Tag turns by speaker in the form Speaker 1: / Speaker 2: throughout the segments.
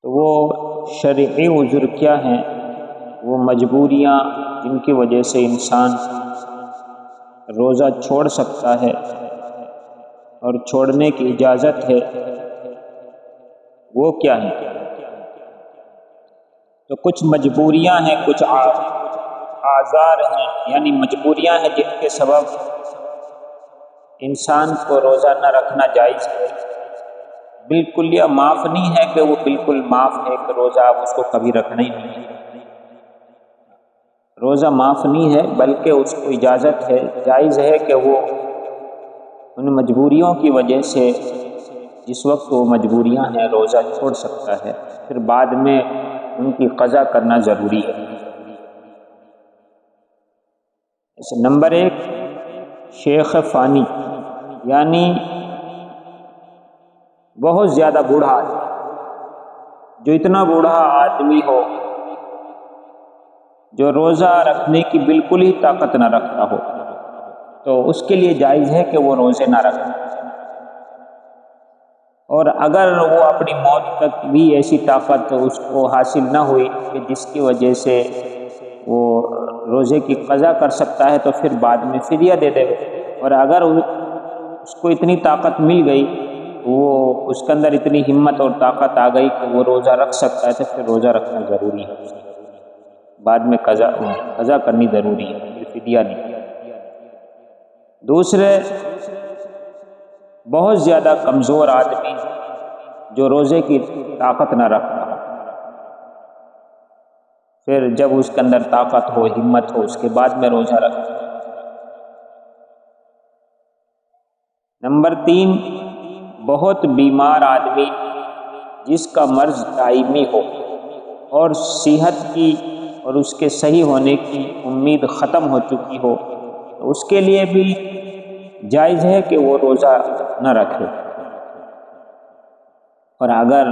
Speaker 1: تو وہ شرعی عذر کیا ہیں؟ وہ مجبوریاں جن کی وجہ سے انسان روزہ چھوڑ سکتا ہے اور چھوڑنے کی اجازت ہے، وہ کیا ہیں؟ تو کچھ مجبوریاں ہیں، کچھ آزار ہیں، یعنی مجبوریاں ہیں جن کے سبب انسان کو روزہ نہ رکھنا جائز ہے۔ بالکل یہ معاف نہیں ہے کہ وہ بالکل معاف ہے کہ روزہ آپ اس کو کبھی رکھنا ہی نہیں ہے، روزہ معاف نہیں ہے، بلکہ اس کو اجازت ہے، جائز ہے کہ وہ ان مجبوریوں کی وجہ سے جس وقت وہ مجبوریاں ہیں روزہ چھوڑ سکتا ہے، پھر بعد میں ان کی قضا کرنا ضروری ہے۔ نمبر 1، شیخ فانی، یعنی بہت زیادہ بوڑھا آدمی، جو اتنا بوڑھا آدمی ہو جو روزہ رکھنے کی بالکل ہی طاقت نہ رکھتا ہو، تو اس کے لیے جائز ہے کہ وہ روزے نہ رکھے، اور اگر وہ اپنی موت تک بھی ایسی طاقت اس کو حاصل نہ ہوئی کہ جس کی وجہ سے وہ روزے کی قضا کر سکتا ہے، تو پھر بعد میں فدیہ دے دے، اور اگر اس کو اتنی طاقت مل گئی، وہ اس کے اندر اتنی ہمت اور طاقت آ گئی کہ وہ روزہ رکھ سکتا ہے، تو پھر روزہ رکھنا ضروری ہے، بعد میں قضا کرنی ضروری ہے، پھر فدیہ نہیں۔ دوسرے، بہت زیادہ کمزور آدمی جو روزے کی طاقت نہ رکھتا، پھر جب اس کے اندر طاقت ہو، ہمت ہو، اس کے بعد میں روزہ رکھتا۔ نمبر 3، بہت بیمار آدمی جس کا مرض دائمی ہو اور صحت کی اور اس کے صحیح ہونے کی امید ختم ہو چکی ہو، تو اس کے لیے بھی جائز ہے کہ وہ روزہ نہ رکھے، اور اگر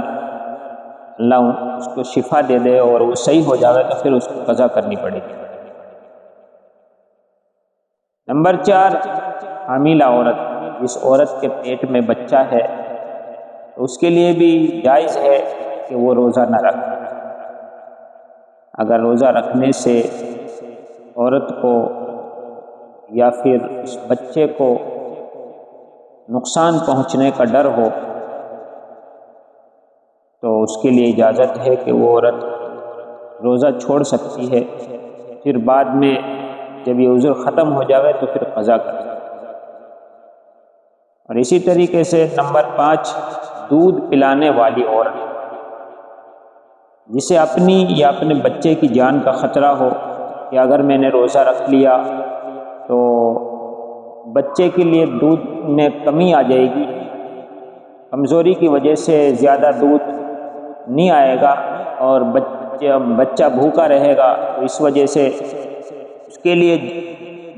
Speaker 1: اللہ اس کو شفا دے دے اور وہ صحیح ہو جائے تو پھر اس کو قضا کرنی پڑے گی۔ نمبر 4، حاملہ عورت، جس عورت کے پیٹ میں بچہ ہے، تو اس کے لیے بھی جائز ہے کہ وہ روزہ نہ رکھے۔ اگر روزہ رکھنے سے عورت کو یا پھر اس بچے کو نقصان پہنچنے کا ڈر ہو، تو اس کے لیے اجازت ہے کہ وہ عورت روزہ چھوڑ سکتی ہے، پھر بعد میں جب یہ عذر ختم ہو جائے تو پھر قضا کرے۔ اور اسی طریقے سے نمبر 5، دودھ پلانے والی عورت، جسے اپنی یا اپنے بچے کی جان کا خطرہ ہو کہ اگر میں نے روزہ رکھ لیا تو بچے کے لیے دودھ میں کمی آ جائے گی، کمزوری کی وجہ سے زیادہ دودھ نہیں آئے گا اور بچہ بھوکا رہے گا، تو اس وجہ سے اس کے لیے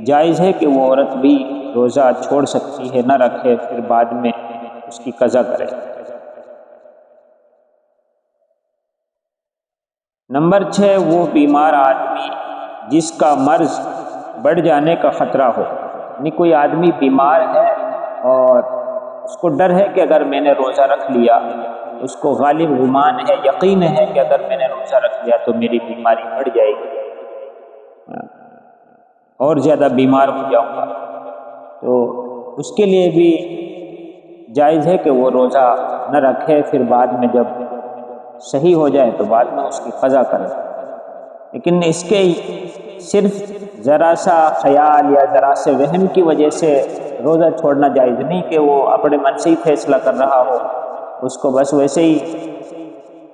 Speaker 1: جائز ہے کہ وہ عورت بھی روزہ چھوڑ سکتی ہے، نہ رکھے، پھر بعد میں اس کی قضا کرے۔ نمبر 6، وہ بیمار آدمی جس کا مرض بڑھ جانے کا خطرہ ہو، یعنی کوئی آدمی بیمار ہے اور اس کو ڈر ہے کہ اگر میں نے روزہ رکھ لیا، اس کو غالب گمان ہے، یقین ہے کہ اگر میں نے روزہ رکھ لیا تو میری بیماری بڑھ جائے گی اور زیادہ بیمار ہو جاؤں گا، تو اس کے لیے بھی جائز ہے کہ وہ روزہ نہ رکھے، پھر بعد میں جب صحیح ہو جائے تو بعد میں اس کی قضا کرے۔ لیکن اس کے صرف ذرا سا خیال یا ذرا سے وہم کی وجہ سے روزہ چھوڑنا جائز نہیں کہ وہ اپنے من سے ہی فیصلہ کر رہا ہو، اس کو بس ویسے ہی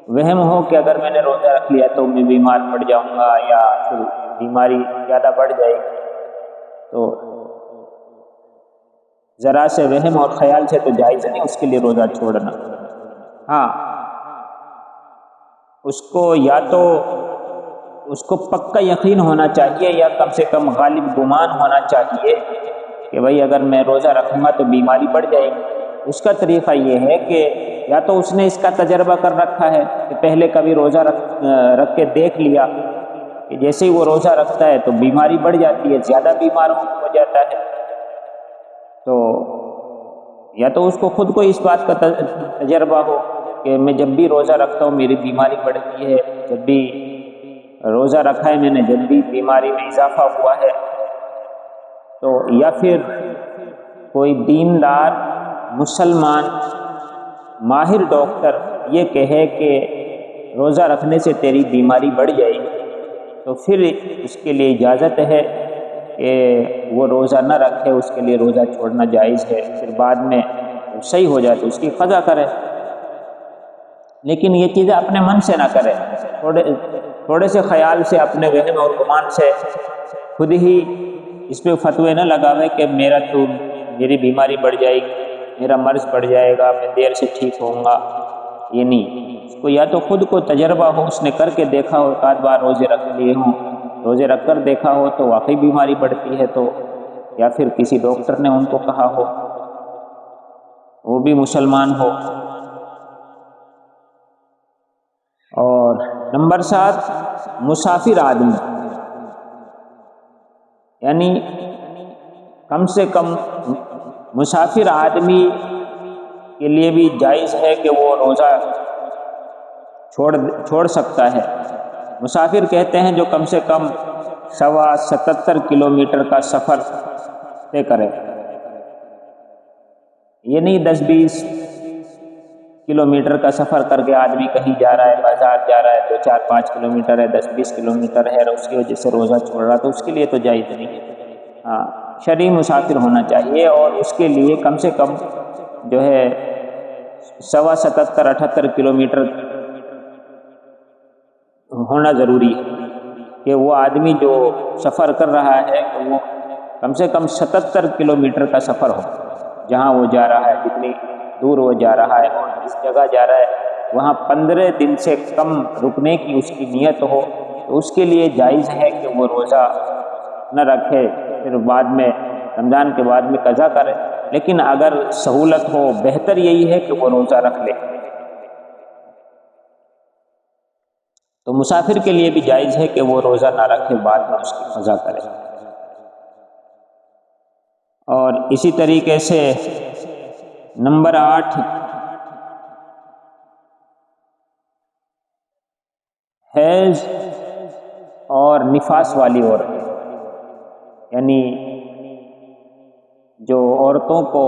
Speaker 1: وہم ہو کہ اگر میں نے روزہ رکھ لیا تو میں بیمار پڑ جاؤں گا یا پھر بیماری زیادہ بڑھ جائے گی، تو ذرا سے وہم اور خیال سے تو جائز نہیں اس کے لیے روزہ چھوڑنا۔ ہاں، اس کو یا تو اس کو پکا یقین ہونا چاہیے یا کم سے کم غالب گمان ہونا چاہیے کہ بھائی اگر میں روزہ رکھوں گا تو بیماری بڑھ جائے گی۔ اس کا طریقہ یہ ہے کہ یا تو اس نے اس کا تجربہ کر رکھا ہے کہ پہلے کبھی روزہ رکھ کے دیکھ لیا کہ جیسے ہی وہ روزہ رکھتا ہے تو بیماری بڑھ جاتی ہے، زیادہ بیمار ہو جاتا ہے، تو یا تو اس کو خود کو اس بات کا تجربہ ہو کہ میں جب بھی روزہ رکھتا ہوں میری بیماری بڑھتی ہے، جب بھی روزہ رکھا ہے میں نے جب بھی بیماری میں اضافہ ہوا ہے، تو یا پھر کوئی دیندار مسلمان ماہر ڈاکٹر یہ کہے کہ روزہ رکھنے سے تیری بیماری بڑھ جائے گی، تو پھر اس کے لیے اجازت ہے کہ وہ روزہ نہ رکھے، اس کے لیے روزہ چھوڑنا جائز ہے، پھر بعد میں صحیح ہو جائے تو اس کی قضا کرے، لیکن یہ چیزیں اپنے من سے نہ کرے، تھوڑے سے خیال سے، اپنے وہم اور گمان سے خود ہی اس پہ فتوے نہ لگاوے کہ میری بیماری بڑھ جائے گی، میرا مرض بڑھ جائے گا، میں دیر سے ٹھیک ہوں گا، یہ نہیں۔ اس کو یا تو خود کو تجربہ ہو، اس نے کر کے دیکھا ہو، ایک آدھ بار روزے رکھ لیے ہوں، روزے رکھ کر دیکھا ہو تو واقعی بیماری بڑھتی ہے تو، یا پھر کسی ڈاکٹر نے ان کو کہا ہو، وہ بھی مسلمان ہو۔ اور نمبر 7، مسافر آدمی، یعنی کم سے کم مسافر آدمی کے لیے بھی جائز ہے کہ وہ روزہ چھوڑ سکتا ہے۔ مسافر کہتے ہیں جو کم سے کم 77 کلومیٹر کا سفر طے کرے، یہ نہیں 10-20 کلومیٹر کا سفر کر کے آدمی کہیں جا رہا ہے، بازار جا رہا ہے، 2-4-5 کلومیٹر ہے، 10-20 کلومیٹر ہے، اور اس کی وجہ سے روزہ چھوڑ رہا، تو اس کے لیے تو جائز نہیں ہے۔ ہاں، شرعی مسافر ہونا چاہیے، اور اس کے لیے کم سے کم جو ہے 77-78 کلومیٹر ہونا ضروری ہے، کہ وہ آدمی جو سفر کر رہا ہے تو وہ کم سے کم 77 کلومیٹر کا سفر ہو، جہاں وہ جا رہا ہے، جتنی دور وہ جا رہا ہے، اور جس جگہ جا رہا ہے وہاں 15 دن سے کم رکنے کی اس کی نیت ہو، تو اس کے لیے جائز ہے کہ وہ روزہ نہ رکھے، پھر بعد میں رمضان کے بعد میں قضا کرے۔ لیکن اگر سہولت ہو، بہتر یہی ہے کہ وہ روزہ رکھ لے، تو مسافر کے لیے بھی جائز ہے کہ وہ روزہ نہ رکھے، بعد میں اس کی قضا کرے۔ اور اسی طریقے سے نمبر 8، حیض اور نفاس والی عورتیں، یعنی جو عورتوں کو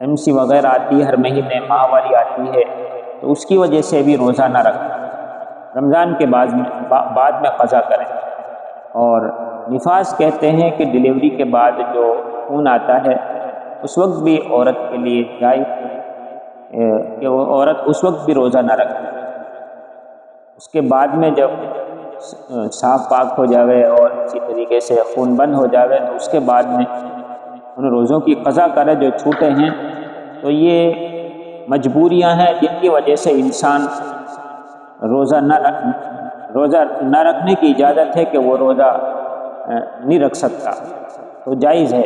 Speaker 1: MC وغیرہ آتی ہے، ہر مہینے ماہواری آتی ہے، تو اس کی وجہ سے بھی روزہ نہ رکھیں، رمضان کے بعد میں قضا کریں۔ اور نفاس کہتے ہیں کہ ڈلیوری کے بعد جو خون آتا ہے، اس وقت بھی عورت کے لیے جائز ہے کہ وہ عورت اس وقت بھی روزہ نہ رکھے، اس کے بعد میں جب صاف پاک ہو جاوے اور اسی طریقے سے خون بند ہو جاوے تو اس کے بعد میں ان روزوں کی قضا کرے جو چھوٹے ہیں۔ تو یہ مجبوریاں ہیں جن کی وجہ سے انسان روزہ نہ رکھنے کی اجازت ہے کہ وہ روزہ نہیں رکھ سکتا، تو جائز ہے،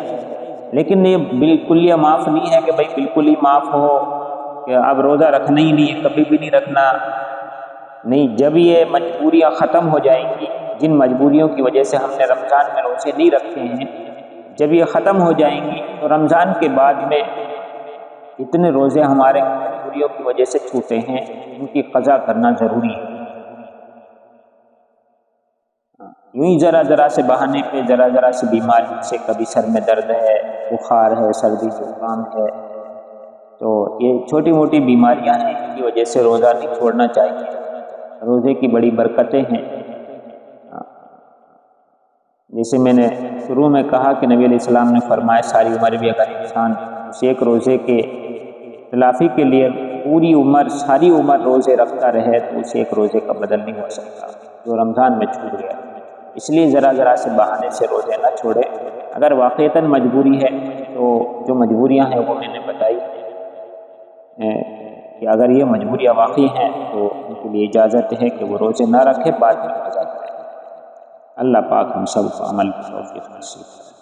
Speaker 1: لیکن یہ بالکل یہ معاف نہیں ہے کہ بھائی بالکل ہی معاف ہو کہ اب روزہ رکھنا ہی نہیں ہے، کبھی بھی نہیں رکھنا، نہیں۔ جب یہ مجبوریاں ختم ہو جائیں گی، جن مجبوریوں کی وجہ سے ہم نے رمضان میں روزے نہیں رکھے ہیں، جب یہ ختم ہو جائیں گی تو رمضان کے بعد میں اتنے روزے ہمارے مجبوریوں کی وجہ سے چھوٹے ہیں، ان کی قضا کرنا ضروری ہے۔ یوں ہی ذرا سے بہانے پہ، ذرا سے بیماری سے، کبھی سر میں درد ہے، بخار ہے، سردی زکام ہے، تو یہ چھوٹی موٹی بیماریاں ہیں، ان کی وجہ سے روزہ نہیں چھوڑنا چاہیے۔ روزے کی بڑی برکتیں ہیں، جیسے میں نے شروع میں کہا کہ نبی علیہ السلام نے فرمایا ساری عمر بھی اگر انسان اس ایک روزے کے تلافی کے لیے پوری عمر، ساری عمر روزے رکھتا رہے تو اس ایک روزے کا بدل نہیں ہو سکتا جو رمضان میں چھوٹ گیا۔ اس لیے ذرا سے بہانے سے روزے نہ چھوڑے۔ اگر واقعتاً مجبوری ہے تو جو مجبوریاں ہیں وہ میں نے بتائی کہ اگر یہ مجبوریاں واقعی ہیں تو ان کے لیے اجازت ہے کہ وہ روزے نہ رکھے، بعد میں قضا کرے۔ اللہ پاک ہم سب کو عمل کی توفیق نصیب کرے۔